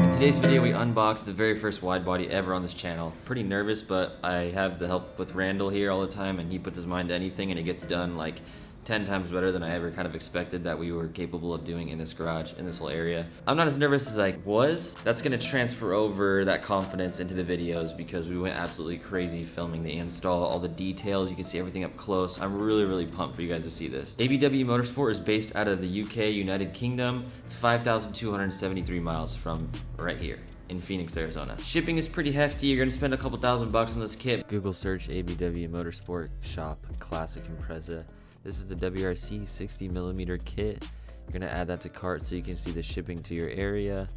In today's video, we unboxed the very first wide body ever on this channel. Pretty nervous, but I have the help with Randall here all the time, and he puts his mind to anything, and it gets done like 10 times better than I ever kind of expected that we were capable of doing in this garage, in this whole area. I'm not as nervous as I was. That's gonna transfer over that confidence into the videos because we went absolutely crazy filming the install, all the details. You can see everything up close. I'm really pumped for you guys to see this. ABW Motorsport is based out of the UK, United Kingdom. It's 5,273 miles from right here in Phoenix, Arizona. Shipping is pretty hefty. You're gonna spend a couple $1,000 on this kit. Google search ABW Motorsport Shop Classic Impreza. This is the WRC 60mm kit. You're gonna add that to cart so you can see the shipping to your area.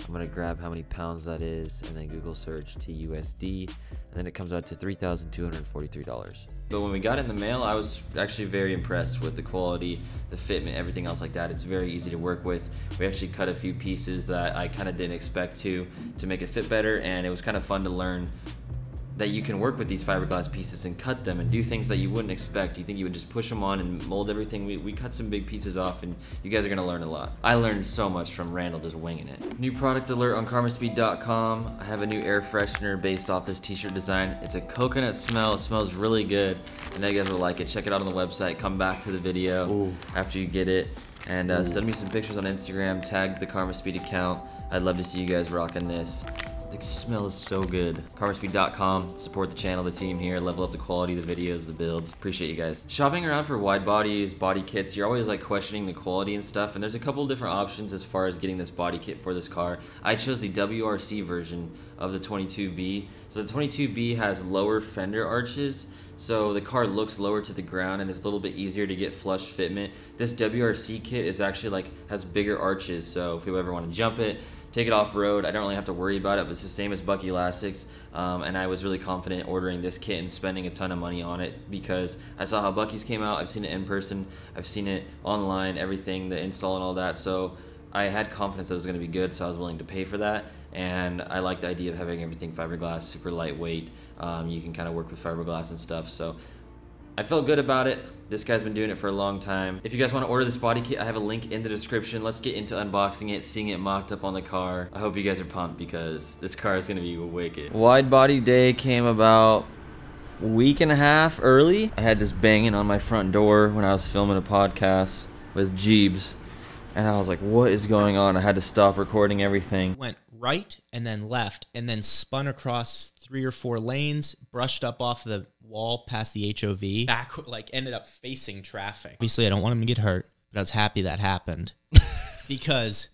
I'm gonna grab how many pounds that is and then Google search TUSD, and then it comes out to $3,243. But when we got it in the mail, I was actually very impressed with the quality, the fitment, everything else like that. It's very easy to work with. We actually cut a few pieces that I kind of didn't expect to make it fit better, and it was kind of fun to learn that you can work with these fiberglass pieces and cut them and do things that you wouldn't expect. You think you would just push them on and mold everything. We cut some big pieces off, and you guys are gonna learn a lot. I learned so much from Randall just winging it. New product alert on karmaspeed.com. I have a new air freshener based off this t-shirt design. It's a coconut smell. It smells really good. I know you guys will like it. Check it out on the website. Come back to the video after you get it. And send me some pictures on Instagram. Tag the KarmaSpeed account. I'd love to see you guys rocking this. The smell is so good. KarmaSpeed.com. Support the channel, the team here. Level up the quality of the videos, the builds. Appreciate you guys. Shopping around for wide bodies, body kits, you're always like questioning the quality and stuff. And there's a couple different options as far as getting this body kit for this car. I chose the WRC version of the 22B. So the 22B has lower fender arches, so the car looks lower to the ground and it's a little bit easier to get flush fitment. This WRC kit is actually has bigger arches, so if you ever want to jump it, take it off-road, I don't really have to worry about it, but it's the same as Bucky Elastics, and I was really confident ordering this kit and spending a ton of money on it because I saw how Bucky's came out. I've seen it in person, I've seen it online, everything, the install and all that, so I had confidence that it was going to be good, so I was willing to pay for that. And I like the idea of having everything fiberglass, super lightweight. You can kind of work with fiberglass and stuff, so I felt good about it. This guy's been doing it for a long time. If you guys want to order this body kit, I have a link in the description. Let's get into unboxing it, seeing it mocked up on the car. I hope you guys are pumped because this car is going to be wicked. Wide body day came about a week and a half early. I had this banging on my front door when I was filming a podcast with Jeebs, and I was like, what is going on? I had to stop recording everything. Went right and then left and then spun across 3 or 4 lanes, brushed up off the wall past the HOV, back, ended up facing traffic. Obviously, I don't want him to get hurt, but I was happy that happened because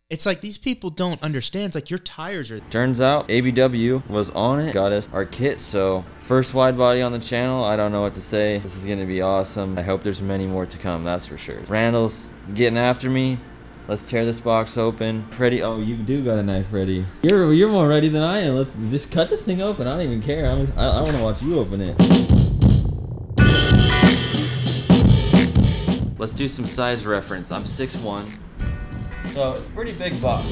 it's like these people don't understand. It's like your tires are... Turns out ABW was on it, got us our kit, so first wide body on the channel. I don't know what to say. This is gonna be awesome. I hope there's many more to come, that's for sure. Randall's getting after me. Let's tear this box open. Freddie, oh, you do got a knife ready. You're more ready than I am. Let's just cut this thing open. I don't even care. I want to watch you open it. Let's do some size reference. I'm 6'1", so it's a pretty big box.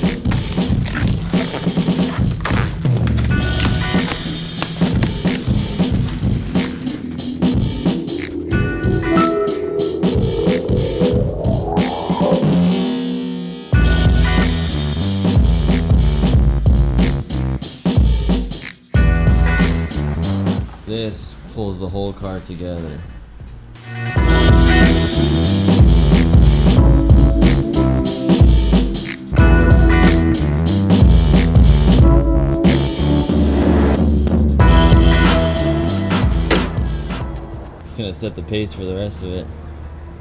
This pulls the whole car together. It's gonna set the pace for the rest of it.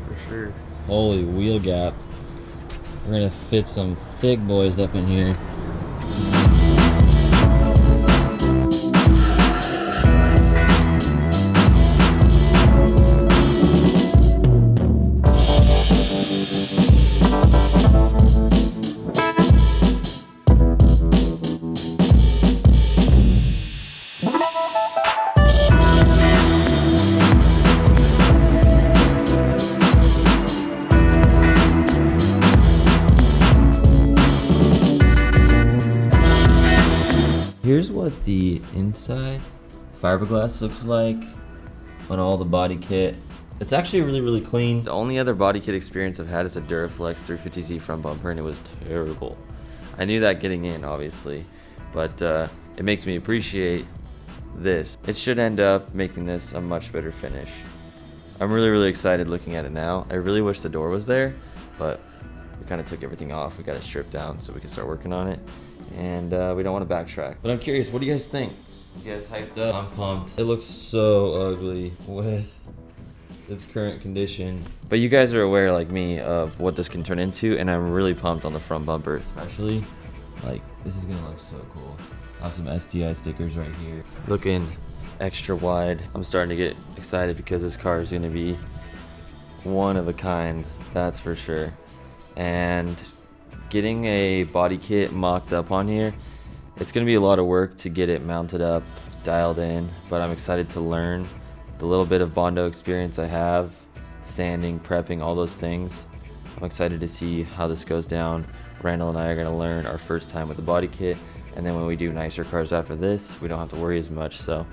For sure. Holy wheel gap. We're gonna fit some thick boys up in here. Here's what the inside fiberglass looks like on all the body kit. It's actually really clean. The only other body kit experience I've had is a Duraflex 350Z front bumper, and it was terrible. I knew that getting in, obviously, but it makes me appreciate this. It should end up making this a much better finish. I'm really excited looking at it now. I really wish the door was there, but we kind of took everything off. We got it stripped down so we can start working on it, and we don't want to backtrack. But I'm curious, what do you guys think? You guys hyped up? I'm pumped. It looks so ugly with its current condition, but you guys are aware, like me, of what this can turn into, and I'm really pumped on the front bumper especially. Like, this is gonna look so cool. I have some STI stickers right here, looking extra wide. I'm starting to get excited because this car is gonna be one of a kind, that's for sure. And getting a body kit mocked up on here, it's gonna be a lot of work to get it mounted up, dialed in, but I'm excited to learn the little bit of Bondo experience I have, sanding, prepping, all those things. I'm excited to see how this goes down. Randall and I are gonna learn our first time with the body kit, and then when we do nicer cars after this, we don't have to worry as much. So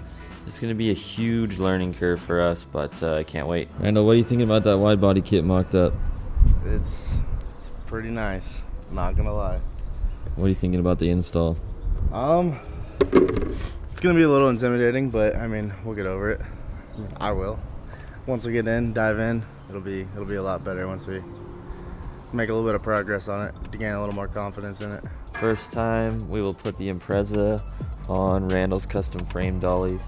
it's gonna be a huge learning curve for us, but I can't wait. Randall, what are you thinking about that wide body kit mocked up? It's pretty nice, not gonna lie. What are you thinking about the install? It's gonna be a little intimidating, but I mean, we'll get over it. I will. Once we get in, dive in, it'll be a lot better once we make a little bit of progress on it to gain a little more confidence in it. First time we will put the Impreza on Randall's custom frame dollies.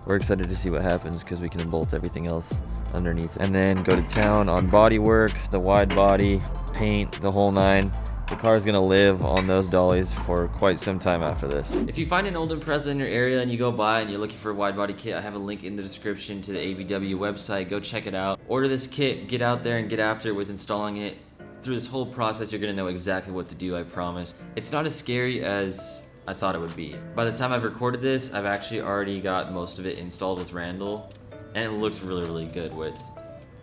We're excited to see what happens because we can bolt everything else underneath, and then go to town on body work, the wide body, paint, the whole nine. The car's gonna live on those dollies for quite some time after this. If you find an old Impreza in your area and you go by and you're looking for a wide body kit, I have a link in the description to the ABW website. Go check it out. Order this kit, get out there and get after it with installing it. Through this whole process, you're gonna know exactly what to do, I promise. It's not as scary as I thought it would be. By the time I've recorded this, I've actually already got most of it installed with Randall, and it looks really good with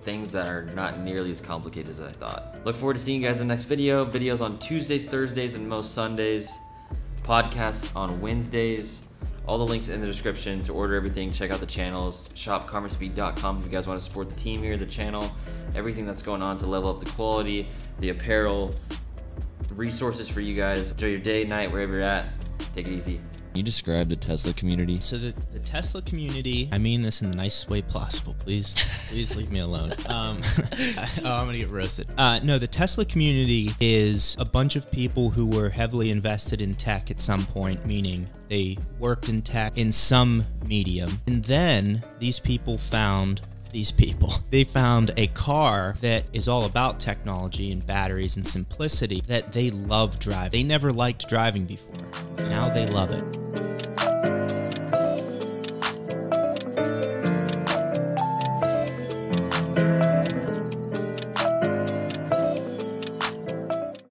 things that are not nearly as complicated as I thought. Look forward to seeing you guys in the next video. Videos on Tuesdays, Thursdays, and most Sundays. Podcasts on Wednesdays. All the links in the description to order everything. Check out the channels. Shop karmaspeed.com if you guys want to support the team here, the channel, everything that's going on to level up the quality, the apparel, the resources for you guys. Enjoy your day, night, wherever you're at. Take it easy. Can you describe the Tesla community? So the Tesla community, I mean this in the nicest way possible. Please leave me alone. I'm gonna get roasted. No, the Tesla community is a bunch of people who were heavily invested in tech at some point, meaning they worked in tech in some medium. And then these people found they found a car that is all about technology and batteries and simplicity that they love driving. They never liked driving before. Now they love it.